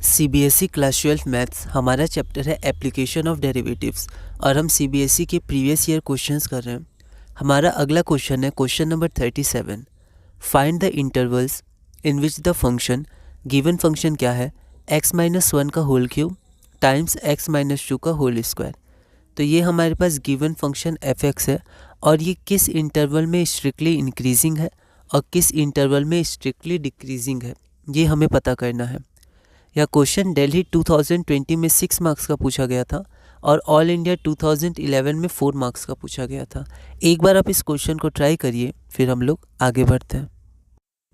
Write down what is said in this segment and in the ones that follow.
CBSE class 12 maths हमारा chapter है application of derivatives और हम सीबीएसई के प्रीवियस ईयर क्वेश्चंस कर रहे हैं। हमारा अगला क्वेश्चन है question number 37। Find the intervals in which the function given function क्या है x-1 का होल क्यूब टाइम्स x-2 का होल स्क्वायर। तो ये हमारे पास गिवन फंक्शन f(x) है और ये किस इंटरवल में स्ट्रिक्टली इंक्रीजिंग है और किस इंटरवल में स्ट्रिक्टली डिक्रीजिंग है, ये हमें पता करना है। यह क्वेश्चन दिल्ली 2020 में 6 मार्क्स का पूछा गया था और ऑल इंडिया 2011 में 4 मार्क्स का पूछा गया था। एक बार आप इस क्वेश्चन को ट्राई करिए, फिर हम लोग आगे बढ़ते हैं।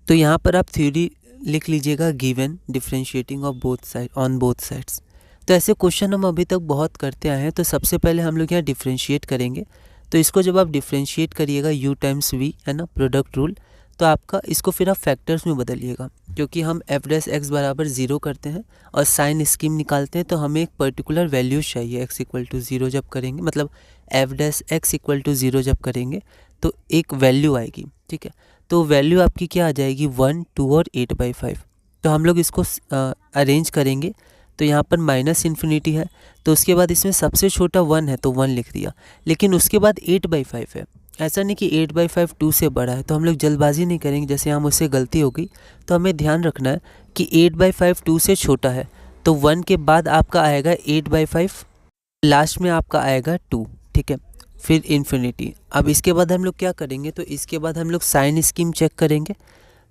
तो यहाँ पर आप थ्योरी लिख लीजिएगा, given differentiating of both side on both sides. तो ऐसे क्वेश्चन हम अभी तक बहुत करते आए हैं। तो सबसे पहले हम लोग यहाँ डिफरेंशिएट करेंगे। तो इसको जब आप डिफरेंशिएट करिएगा u टाइम्स v है ना, प्रोडक्ट रूल, तो आपका इसको फिर आप फैक्टर्स में बदलिएगा, क्योंकि हम f' बराबर 0 करते हैं और साइन स्कीम निकालते हैं। तो हमें एक पर्टिकुलर वैल्यू चाहिए x=0 जब करेंगे, मतलब f'(x=0) जब करेंगे तो एक वैल्यू आएगी, ठीक है। तो वैल्यू आपकी क्या आ जाएगी, 1, 2 और 8/5। तो हम लोग इसको अरेंज करेंगे। तो यहाँ पर -∞ है, तो उसके बाद इसमें सबसे छोटा 1 है तो 1 लिख दिया, लेकिन उसके बाद 8/5 है। ऐसा नहीं कि 8/5 2 से बड़ा है, तो हम लोग जल्दबाजी नहीं करेंगे, जैसे यहाँ मुझसे गलती हो गई। तो हमें ध्यान रखना है कि 8/5 2 से छोटा है, तो 1 के बाद आपका आएगा 8/5, लास्ट में आपका आएगा 2, ठीक है, फिर इन्फिनिटी। अब इसके बाद हम लोग क्या करेंगे, तो इसके बाद हम लोग साइन स्कीम चेक करेंगे।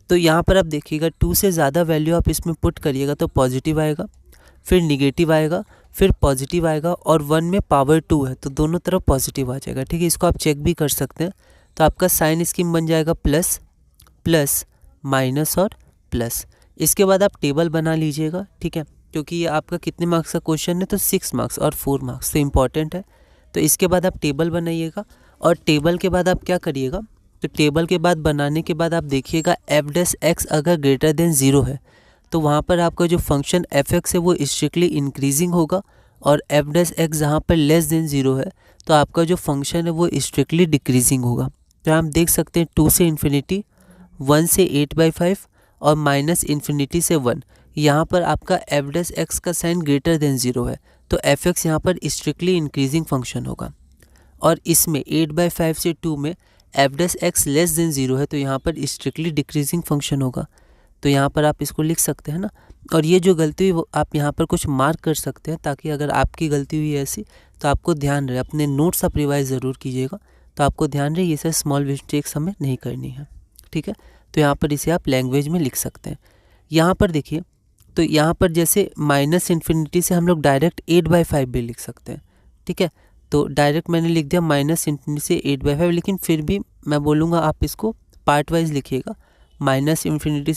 तो यहाँ पर आप देखिएगा 2 से ज़्यादा वैल्यू आप इसमें पुट करिएगा तो पॉजिटिव आएगा, फिर निगेटिव आएगा, फिर पॉजिटिव आएगा, और 1 में पावर 2 है तो दोनों तरफ पॉजिटिव आ जाएगा, ठीक है। इसको आप चेक भी कर सकते हैं। तो आपका साइन स्कीम बन जाएगा प्लस प्लस माइनस और प्लस। इसके बाद आप टेबल बना लीजिएगा, ठीक है, क्योंकि ये आपका कितने मार्क्स का क्वेश्चन है, तो 6 मार्क्स और 4 मार्क्स तो इम्पॉर्टेंट है। तो इसके बाद आप टेबल बनाइएगा और टेबल के बाद आप क्या करिएगा, तो टेबल के बाद बनाने के बाद आप देखिएगा f' अगर ग्रेटर देन 0 है तो वहाँ पर आपका जो फंक्शन f(x) है वो स्ट्रिक्टली इंक्रीजिंग होगा, और f' जहाँ पर लेस देन 0 है तो आपका जो फंक्शन है वो स्ट्रिक्टली डिक्रीजिंग होगा। तो हम देख सकते हैं 2 से इन्फिनिटी, 1 से 8/5 और -∞ से 1। यहाँ पर आपका f' का साइन ग्रेटर देन 0 है तो f(x) यहाँ पर स्ट्रिक्टली इंक्रीजिंग फंक्शन होगा, और इसमें 8/5 से 2 में f' लेस देन 0 है तो यहाँ पर स्ट्रिक्टली डिक्रीजिंग फंक्शन होगा। तो यहाँ पर आप इसको लिख सकते हैं ना। और ये जो गलती हुई वो आप यहाँ पर कुछ मार्क कर सकते हैं, ताकि अगर आपकी गलती हुई ऐसी तो आपको ध्यान रहे। अपने नोट्स आप रिवाइज ज़रूर कीजिएगा, तो आपको ध्यान रहे ये सब स्मॉल मिस्टेक्स हमें नहीं करनी है, ठीक है। तो यहाँ पर इसे आप लैंग्वेज में लिख सकते हैं। यहाँ पर देखिए, तो यहाँ पर जैसे -∞ से हम लोग डायरेक्ट 8/5 भी लिख सकते हैं, ठीक है। तो डायरेक्ट मैंने लिख दिया -∞ से 8/5, लेकिन फिर भी मैं बोलूँगा आप इसको पार्ट वाइज लिखिएगा, -∞ से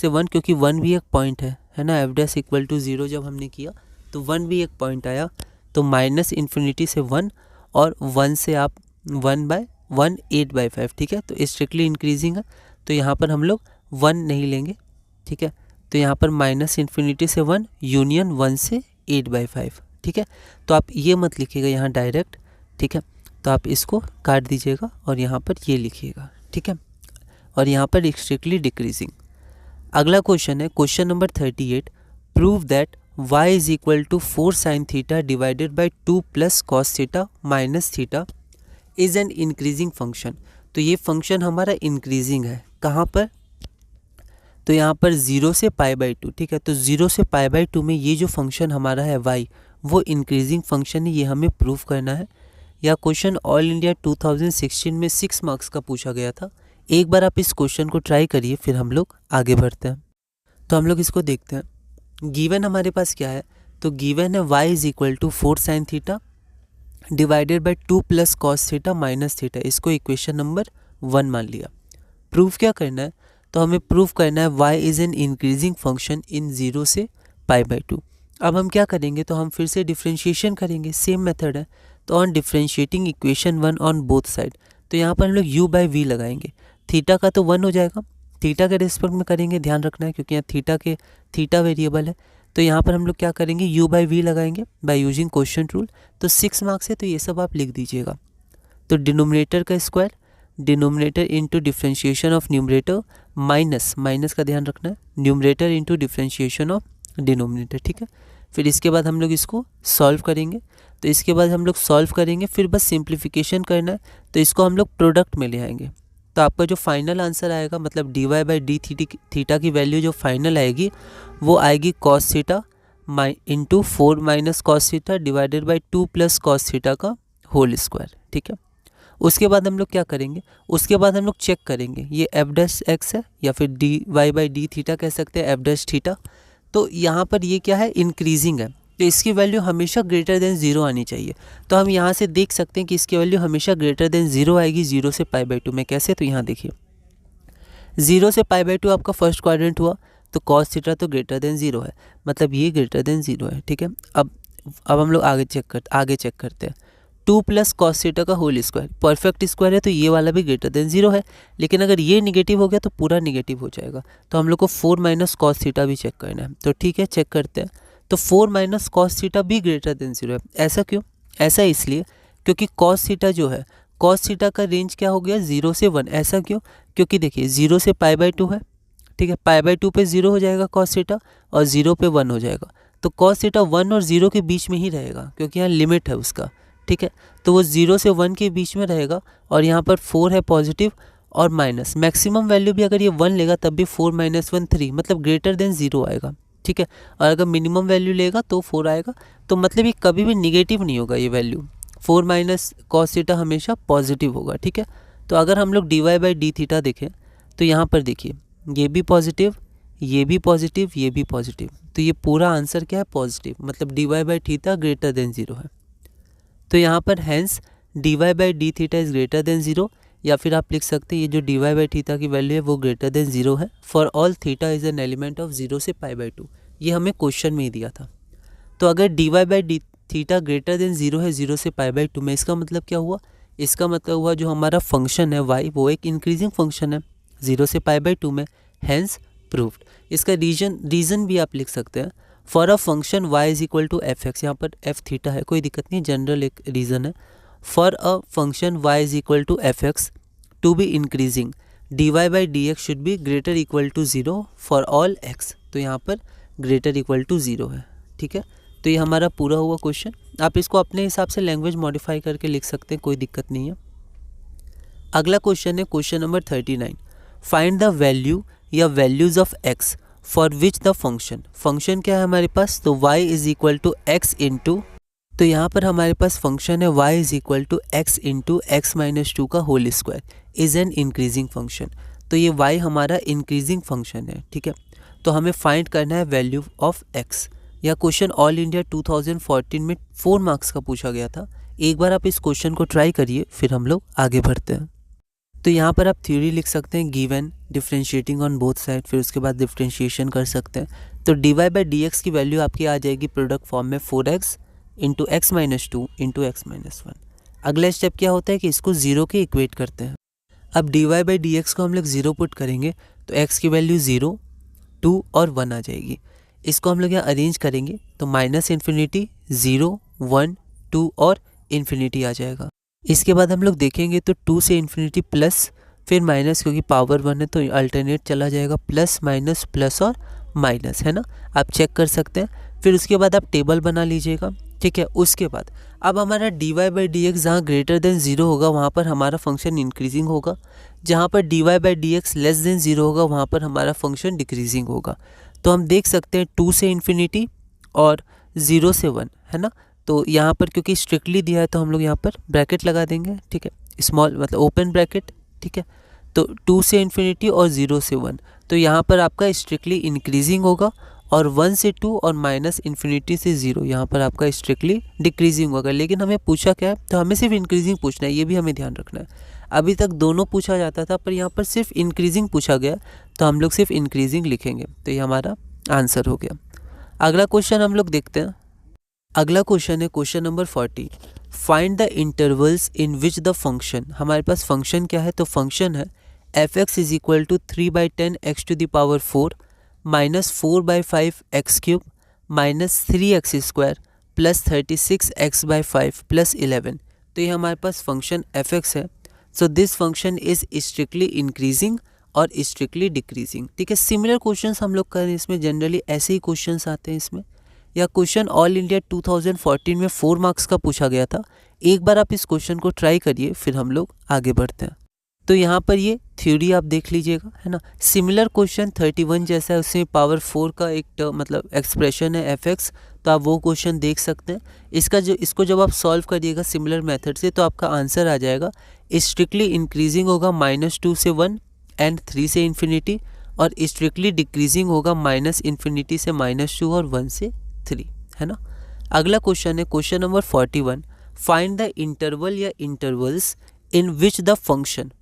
1, क्योंकि 1 भी एक पॉइंट है ना। f'=0 जब हमने किया तो 1 भी एक पॉइंट आया, तो -∞ से 1 और 1 से आप 1/1 8/5, ठीक है। तो स्ट्रिक्टली इंक्रीजिंग है, तो यहाँ पर हम लोग 1 नहीं लेंगे, ठीक है। तो यहाँ पर -∞ से 1 यूनियन 1 से 8/5, ठीक है। तो आप ये मत लिखिएगा यहाँ डायरेक्ट, ठीक है। तो आप इसको काट दीजिएगा और यहाँ पर ये लिखिएगा, ठीक है, और यहाँ पर स्ट्रिक्टली डिक्रीजिंग। अगला क्वेश्चन है question number 38। Prove that y=4 sin theta divided by 2 + cos theta minus theta is an increasing function. तो ये फंक्शन हमारा इंक्रीजिंग है, कहाँ पर, तो यहाँ पर 0 से π/2, ठीक है। तो 0 से π/2 में ये जो फंक्शन हमारा है y, वो इंक्रीजिंग फंक्शन है, ये हमें प्रूव करना है। यह क्वेश्चन ऑल इंडिया 2016 में 6 मार्क्स का पूछा गया था। एक बार आप इस क्वेश्चन को ट्राई करिए, फिर हम लोग आगे बढ़ते हैं। तो हम लोग इसको देखते हैं। गिवन हमारे पास क्या है, तो गिवन है y=4 sin theta divided by 2 + cos theta minus theta. इसको इक्वेशन नंबर 1 मान लिया। प्रूफ क्या करना है, तो हमें प्रूफ करना है y is an increasing function in 0 से π/2। अब हम क्या करेंगे, तो हम फिर से डिफ्रेंशिएशन करेंगे, सेम मेथड है। तो on differentiating equation 1 on both side, तो यहाँ पर हम लोग u/v लगाएंगे। थीटा का तो 1 हो जाएगा, थीटा के रिस्पेक्ट में करेंगे, ध्यान रखना है, क्योंकि यहाँ थीटा वेरिएबल है। तो यहाँ पर हम लोग क्या करेंगे, u/v लगाएंगे बाय यूजिंग क्वेश्चन रूल। तो 6 मार्क्स है, तो ये सब आप लिख दीजिएगा। तो डिनोमिनेटर का square, denominator into differentiation of numerator, minus का ध्यान रखना है, numerator into differentiation of denominator, ठीक है। फिर इसके बाद हम लोग इसको सॉल्व करेंगे। तो इसके बाद हम लोग सॉल्व करेंगे, फिर बस सिंप्लीफिकेशन करना है, तो इसको हम लोग प्रोडक्ट में ले आएंगे। तो आपका जो फाइनल आंसर आएगा, मतलब dy बाई डी थीटा की वैल्यू जो फाइनल आएगी वो आएगी cos theta into 4 minus cos theta divided by 2 plus cos theta का होल स्क्वायर। ठीक है, उसके बाद हम लोग क्या करेंगे, उसके बाद हम लोग चेक करेंगे ये एफ डैश एक्स है या फिर dy बाई डी थीटा कह सकते हैं, एफ डैश थीटा। तो यहाँ पर ये क्या है, इंक्रीजिंग है, तो इसकी वैल्यू हमेशा ग्रेटर देन 0 आनी चाहिए। तो हम यहाँ से देख सकते हैं कि इसकी वैल्यू हमेशा ग्रेटर देन 0 आएगी 0 से π/2 में। कैसे, तो यहाँ देखिए 0 से π/2 आपका फर्स्ट क्वाड्रेंट हुआ, तो cos थीटा तो ग्रेटर देन 0 है, मतलब ये ग्रेटर देन 0 है। ठीक है, अब हम लोग आगे चेक करते हैं 2 प्लस कॉस थीटा का होल स्क्वायर, परफेक्ट स्क्वायर है तो ये वाला भी ग्रेटर देन 0 है, लेकिन अगर ये निगेटिव हो गया तो पूरा निगेटिव हो जाएगा। तो हम लोग को 4 माइनस कॉस थीटा भी चेक करना है। तो ठीक है, चेक करते हैं। तो 4 माइनस कॉस थीटा भी ग्रेटर देन 0 है। ऐसा क्यों? ऐसा इसलिए क्योंकि कॉस थीटा जो है, कॉस थीटा का रेंज क्या हो गया, 0 से 1। ऐसा क्यों? क्योंकि देखिए 0 से π/2 है, ठीक है, π/2 पे 0 हो जाएगा कॉस थीटा और 0 पे 1 हो जाएगा। तो कॉस थीटा 1 और 0 के बीच में ही रहेगा, क्योंकि यहाँ लिमिट है उसका। ठीक है, तो वो 0 से 1 के बीच में रहेगा, और यहाँ पर 4 है पॉजिटिव और माइनस, मैक्सिमम वैल्यू भी अगर ये 1 लेगा तब भी 4 माइनस 1 3, मतलब ग्रेटर देन 0 आएगा। ठीक है, और अगर मिनिमम वैल्यू लेगा तो 4 आएगा, तो मतलब ये कभी भी निगेटिव नहीं होगा ये वैल्यू। 4 माइनस कॉस थीटा हमेशा पॉजिटिव होगा। ठीक है, तो अगर हम लोग dy बाई डी थीटा देखें तो यहाँ पर देखिए ये भी पॉजिटिव, ये भी पॉजिटिव, ये भी पॉजिटिव, तो ये पूरा आंसर क्या है, पॉजिटिव, मतलब dy by theta greater than 0 है। तो यहाँ पर hence dy by d theta is greater than 0, या फिर आप लिख सकते हैं ये जो dy बाई थीटा की वैल्यू है वो ग्रेटर देन 0 है for all theta is an element of 0 से π/2। ये हमें क्वेश्चन में ही दिया था। तो अगर dy by d theta greater than 0 है 0 से पी/2 में, इसका मतलब क्या हुआ, इसका मतलब हुआ जो हमारा फंक्शन है y वो एक इंक्रीजिंग फंक्शन है 0 से π/2 में, हैंस प्रूव्ड। इसका रीज़न भी आप लिख सकते हैं, for a function y is equal to f x, यहाँ पर एफ थीटा है, कोई दिक्कत नहीं, जनरल एक रीज़न है। For a function y is equal to f x to be increasing dy by d x should be greater equal to 0 for all x। तो यहाँ पर ग्रेटर इक्वल टू 0 है। ठीक है, तो ये हमारा पूरा हुआ क्वेश्चन। आप इसको अपने हिसाब से लैंग्वेज मॉडिफाई करके लिख सकते हैं, कोई दिक्कत नहीं है। अगला क्वेश्चन है question number 39, find the value या values of x for which the function क्या है हमारे पास, तो y is equal to x into, तो यहाँ पर हमारे पास फंक्शन है y is equal to x into x minus 2 का whole square is an increasing function. तो ये y हमारा इंक्रीजिंग फंक्शन है। ठीक है, तो हमें फाइंड करना है वैल्यू ऑफ x। यह क्वेश्चन ऑल इंडिया 2014 में 4 मार्क्स का पूछा गया था। एक बार आप इस क्वेश्चन को ट्राई करिए, फिर हम लोग आगे बढ़ते हैं। तो यहाँ पर आप थ्योरी लिख सकते हैं, given differentiating on both side, फिर उसके बाद डिफरेंशिएशन कर सकते हैं। तो dy बाई डी एक्स की वैल्यू आपकी आ जाएगी प्रोडक्ट फॉर्म में 4x into x minus 2 into x minus 1। अगला स्टेप क्या होता है कि इसको 0 के इक्वेट करते हैं। अब dy बाई डी एक्स को हम लोग 0 पुट करेंगे तो x की वैल्यू 0, 2 और 1 आ जाएगी। इसको हम लोग यहाँ अरेंज करेंगे तो माइनस इन्फिनिटी, 0, 1, 2 और इन्फिनिटी आ जाएगा। इसके बाद हम लोग देखेंगे तो 2 से इन्फिनिटी प्लस फिर माइनस, क्योंकि पावर 1 है तो अल्टरनेट चला जाएगा, प्लस माइनस प्लस और माइनस, है ना, आप चेक कर सकते हैं। फिर उसके बाद आप टेबल बना लीजिएगा। ठीक है, उसके बाद अब हमारा dy बाई डी एक्स जहाँ ग्रेटर देन 0 होगा वहाँ पर हमारा फंक्शन इंक्रीजिंग होगा, जहाँ पर dy by d x less than 0 होगा वहाँ पर हमारा फंक्शन डिक्रीजिंग होगा। तो हम देख सकते हैं 2 से इन्फिनिटी और 0 से 1, है ना। तो यहाँ पर क्योंकि स्ट्रिक्टली दिया है तो हम लोग यहाँ पर ब्रैकेट लगा देंगे। ठीक है, स्मॉल मतलब ओपन ब्रैकेट। ठीक है, तो 2 से इन्फिनिटी और 0 से 1, तो यहाँ पर आपका स्ट्रिक्टली इंक्रीजिंग होगा, और 1 से 2 और माइनस इन्फिनिटी से 0 यहाँ पर आपका स्ट्रिक्टली डिक्रीजिंग होगा। लेकिन हमें पूछा क्या है, तो हमें सिर्फ इंक्रीजिंग पूछना है, ये भी हमें ध्यान रखना है। अभी तक दोनों पूछा जाता था पर यहाँ पर सिर्फ इंक्रीजिंग पूछा गया, तो हम लोग सिर्फ इंक्रीजिंग लिखेंगे, तो ये हमारा आंसर हो गया। अगला क्वेश्चन हम लोग देखते हैं। अगला क्वेश्चन है question number 40, find the intervals in which the function, हमारे पास फंक्शन क्या है, तो फंक्शन है F x is equal to 3/10 x to the power 4 minus 4/5 x cube minus 3x square plus 36 x/5 plus 11। तो ये हमारे पास फंक्शन एफ एक्स है। So this function is strictly increasing और स्ट्रिक्टली डिक्रीजिंग। ठीक है, सिमिलर क्वेश्चंस हम लोग करें इसमें, जनरली ऐसे ही क्वेश्चंस आते हैं इसमें। या क्वेश्चन ऑल इंडिया 2014 में 4 मार्क्स का पूछा गया था। एक बार आप इस क्वेश्चन को ट्राई करिए, फिर हम लोग आगे बढ़ते हैं। तो यहाँ पर ये थ्योरी आप देख लीजिएगा, है ना। सिमिलर क्वेश्चन 31 जैसा है, उसमें पावर 4 का एक मतलब एक्सप्रेशन है fx, तो आप वो क्वेश्चन देख सकते हैं। इसको जब आप सॉल्व करिएगा सिमिलर मेथड से, तो आपका आंसर आ जाएगा स्ट्रिक्टली इंक्रीजिंग होगा -2 से 1 एंड 3 से इन्फिनिटी, और स्ट्रिक्टली डिक्रीजिंग होगा -इन्फिनिटी से -2 और 1 से 3, है ना। अगला क्वेश्चन है question number 41, find the interval या intervals in which the function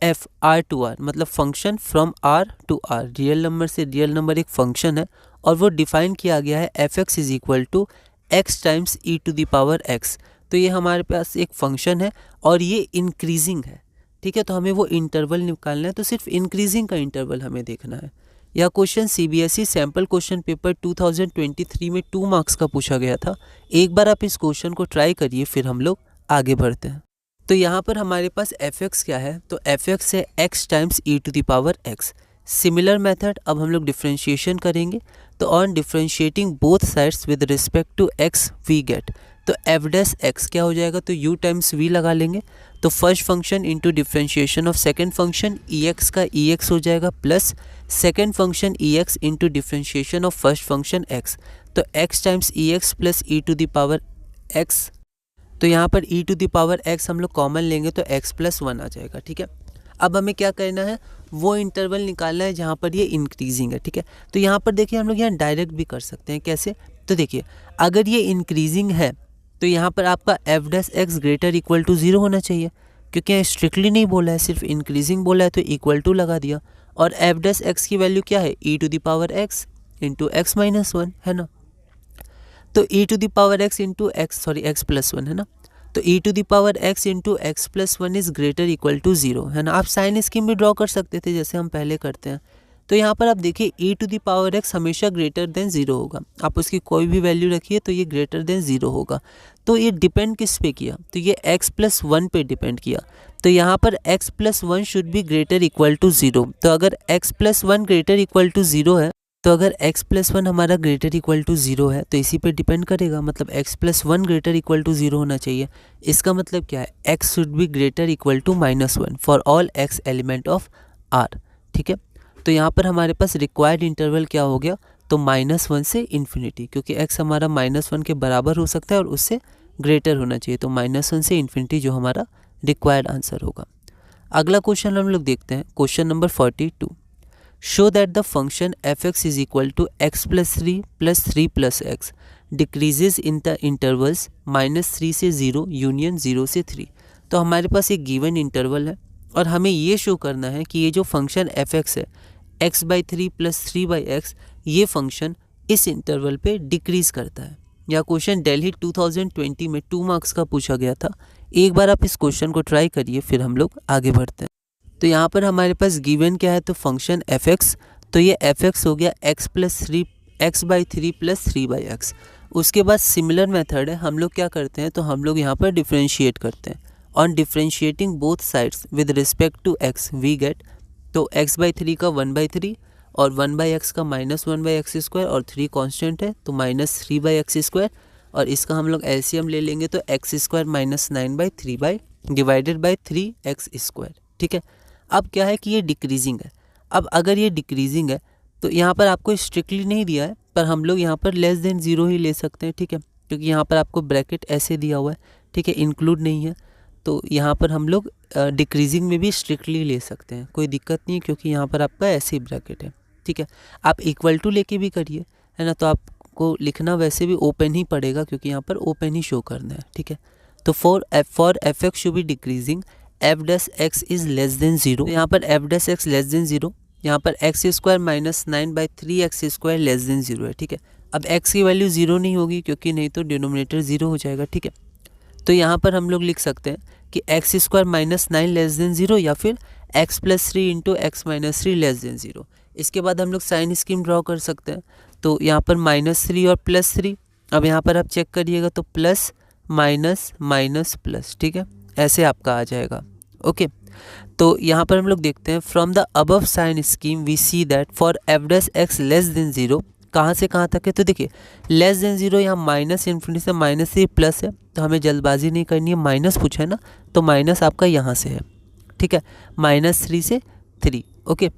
F R to R, मतलब function from R to R, real number से रियल नंबर एक फंक्शन है और वो डिफाइन किया गया है F x is equal to X times E to the power X. तो ये हमारे पास एक फंक्शन है और ये इंक्रीजिंग है, ठीक है। तो हमें वो इंटरवल निकालना है, तो सिर्फ इंक्रीजिंग का इंटरवल हमें देखना है। यह question CBSE sample question paper 2023 में 2 मार्क्स का पूछा गया था। एक बार आप इस क्वेश्चन को ट्राई करिए, फिर हम लोग आगे बढ़ते हैं। तो यहाँ पर हमारे पास एफ एक्स क्या है, तो एफ एक्स है x times E to the power x. Similar method अब हम लोग डिफ्रेंशिएशन करेंगे, तो on differentiating both sides with respect to x we get, तो एफ डैश एक्स क्या हो जाएगा, तो यू टाइम्स वी लगा लेंगे। तो first function into differentiation of second function E X का ई एक्स हो जाएगा, plus second function E X into differentiation of first function X, तो X times E X plus E to the power X. तो यहाँ पर e to the power x हम लोग common लेंगे तो x प्लस 1 आ जाएगा, ठीक है। अब हमें क्या करना है, वो इंटरवल निकालना है जहाँ पर ये इंक्रीजिंग है, ठीक है। तो यहाँ पर देखिए हम लोग यहाँ डायरेक्ट भी कर सकते हैं, कैसे, तो देखिए अगर ये इंक्रीजिंग है तो यहाँ पर आपका f dash x greater equal to 0 होना चाहिए, क्योंकि यहाँ स्ट्रिक्टली नहीं बोला है, सिर्फ इंक्रीजिंग बोला है, तो इक्वल टू लगा दिया। और एफ डैश एक्स की वैल्यू क्या है, e to the power x into x minus 1, है ना। तो e to the power x into x plus 1, है ना। तो e to the power x into x plus 1 is greater equal to 0, है ना। आप साइन स्कीम भी ड्रॉ कर सकते थे जैसे हम पहले करते हैं। तो यहाँ पर आप देखिए e to the power x हमेशा ग्रेटर देन 0 होगा, आप उसकी कोई भी वैल्यू रखिए तो ये ग्रेटर देन 0 होगा। तो ये डिपेंड किस पे किया, तो ये x प्लस 1 पे डिपेंड किया। तो यहाँ पर x plus 1 should be greater equal to 0। तो अगर x plus 1 greater equal to 0 है, तो अगर x प्लस 1 हमारा ग्रेटर इक्वल टू 0 है, तो इसी पे डिपेंड करेगा, मतलब x plus 1 greater equal to 0 होना चाहिए। इसका मतलब क्या है, x should be greater equal to -1 for all x element of r, ठीक है। तो यहाँ पर हमारे पास रिक्वायर्ड इंटरवल क्या हो गया, तो -1 से इन्फिनिटी, क्योंकि x हमारा -1 के बराबर हो सकता है और उससे ग्रेटर होना चाहिए, तो -1 से इन्फिनिटी जो हमारा रिक्वायर्ड आंसर होगा। अगला क्वेश्चन हम लोग देखते हैं, question number 42, show that the function f x is equal to x plus 3 plus 3 plus x decreases in the intervals -3 से 0 यूनियन 0 से 3। तो हमारे पास एक गिवन इंटरवल है और हमें ये शो करना है कि ये जो फंक्शन एफ एक्स है x/3 प्लस 3/x, ये फंक्शन इस इंटरवल पे डिक्रीज करता है। यह क्वेश्चन दिल्ली 2020 में 2 मार्क्स का पूछा गया था। एक बार आप इस क्वेश्चन को ट्राई करिए, फिर हम लोग आगे बढ़ते हैं। तो यहाँ पर हमारे पास गिवन क्या है, तो फंक्शन एफ एक्स, तो ये एफ एक्स हो गया x/3 प्लस 3/x। उसके बाद सिमिलर मेथड है, हम लोग क्या करते हैं, तो हम लोग यहाँ पर डिफ्रेंशिएट करते हैं। On differentiating both sides with respect to x we get, तो x/3 का 1/3 और 1/x का -1/x² और 3 कांस्टेंट है तो -3/x², और इसका हम लोग एलसीएम ले लेंगे तो x² - 9/3 डिवाइडेड बाई 3x², ठीक है। अब क्या है कि ये डिक्रीजिंग है। अब अगर ये डिक्रीजिंग है तो यहाँ पर आपको स्ट्रिक्टली नहीं दिया है, पर हम लोग यहाँ पर लेस देन 0 ही ले सकते हैं, ठीक है, क्योंकि यहाँ पर आपको ब्रैकेट ऐसे दिया हुआ है, ठीक है, इंक्लूड नहीं है। तो यहाँ पर हम लोग डिक्रीजिंग में भी स्ट्रिक्टली ले सकते हैं, कोई दिक्कत नहीं है, क्योंकि यहाँ पर आपका ऐसे ही ब्रैकेट है, ठीक है। आप इक्वल टू लेके भी करिए, है ना, तो आपको लिखना वैसे भी ओपन ही पड़ेगा, क्योंकि यहाँ पर ओपन ही शो करना है, ठीक है। तो for F x should B decreasing F dash x is less than 0, यहाँ पर F dash x less than 0, यहाँ पर x² - 9/3x² लेस देन 0 है, ठीक है। अब x की वैल्यू 0 नहीं होगी, क्योंकि नहीं तो डिनोमिनेटर 0 हो जाएगा, ठीक है। तो यहाँ पर हम लोग लिख सकते हैं कि x² - 9 लेस देन 0 या फिर x plus 3 into x minus 3 less than 0। इसके बाद हम लोग साइन स्कीम ड्रॉ कर सकते हैं, तो यहाँ पर -3 और +3, अब यहाँ पर आप चेक करिएगा तो प्लस माइनस माइनस प्लस, ठीक है, ऐसे आपका आ जाएगा, ओके। तो यहाँ पर हम लोग देखते हैं, from the above sign scheme we see that for f dash x less than 0 कहाँ से कहाँ तक है, तो देखिए लेस देन 0 यहाँ माइनस इन्फिनिटी से -3 प्लस है, तो हमें जल्दबाजी नहीं करनी है, माइनस पूछा है ना, तो माइनस आपका यहाँ से है, ठीक है, -3 से 3, ओके।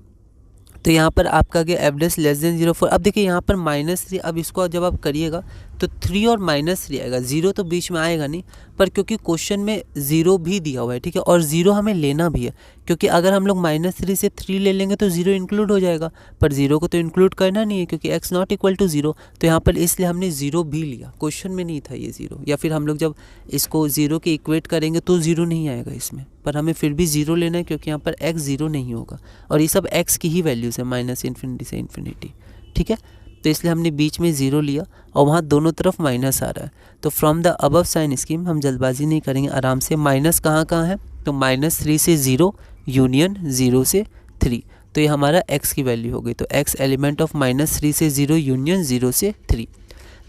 तो यहाँ पर आपका गया एवरेज लेस देन 0 4। अब देखिए यहाँ पर -3, अब इसको जब आप करिएगा तो 3 और -3 आएगा, 0 तो बीच में आएगा नहीं, पर क्योंकि क्वेश्चन में 0 भी दिया हुआ है, ठीक है, और 0 हमें लेना भी है, क्योंकि अगर हम लोग -3 से 3 ले लेंगे तो 0 इंक्लूड हो जाएगा, पर 0 को तो इंक्लूड करना नहीं है क्योंकि x नॉट इक्वल टू 0, तो यहाँ पर इसलिए हमने 0 भी लिया, क्वेश्चन में नहीं था ये 0, या फिर हम लोग जब इसको 0 के इक्वेट करेंगे तो 0 नहीं आएगा इसमें, पर हमें फिर भी 0 लेना है क्योंकि यहाँ पर x 0 नहीं होगा, और ये सब x की ही वैल्यूज़ है माइनस इन्फिनिटी से इन्फिनिटी, ठीक है, तो इसलिए हमने बीच में 0 लिया और वहाँ दोनों तरफ माइनस आ रहा है। तो from the above sign scheme हम जल्दबाजी नहीं करेंगे, आराम से, माइनस कहाँ कहाँ है, तो -3 से 0 यूनियन 0 से 3, तो ये हमारा x की वैल्यू हो गई, तो x एलिमेंट ऑफ -3 से 0 यूनियन 0 से 3।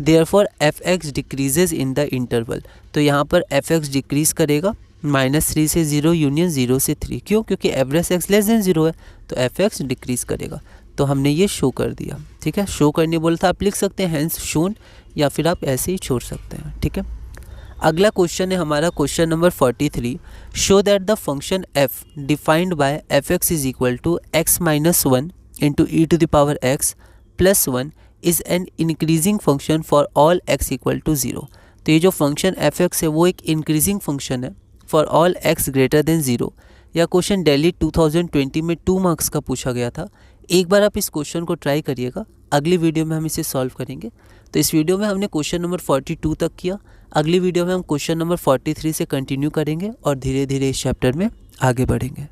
Therefore fx decreases in the interval, तो यहाँ पर fx डिक्रीज करेगा -3 से 0 यूनियन 0 से 3, क्यों, क्योंकि एवरेज x लेस देन 0 है, तो fx डिक्रीज करेगा, तो हमने ये शो कर दिया, ठीक है, शो करने बोला था, आप लिख सकते हैं हैंस शोन, या फिर आप ऐसे ही छोड़ सकते हैं, ठीक है। अगला क्वेश्चन है हमारा question number 43, show that the function f defined by fx is equal to x minus 1 into e to the power x plus 1 is an increasing function for all x equal to 0। तो ये जो function fx है वो एक increasing function है for all x greater than 0। यह question Delhi 2020 में 2 marks का पूछा गया था। एक बार आप इस क्वेश्चन को ट्राई करिएगा, अगली वीडियो में हम इसे सॉल्व करेंगे। तो इस वीडियो में हमने क्वेश्चन नंबर 42 तक किया, अगली वीडियो में हम क्वेश्चन नंबर 43 से कंटिन्यू करेंगे और धीरे धीरे इस चैप्टर में आगे बढ़ेंगे।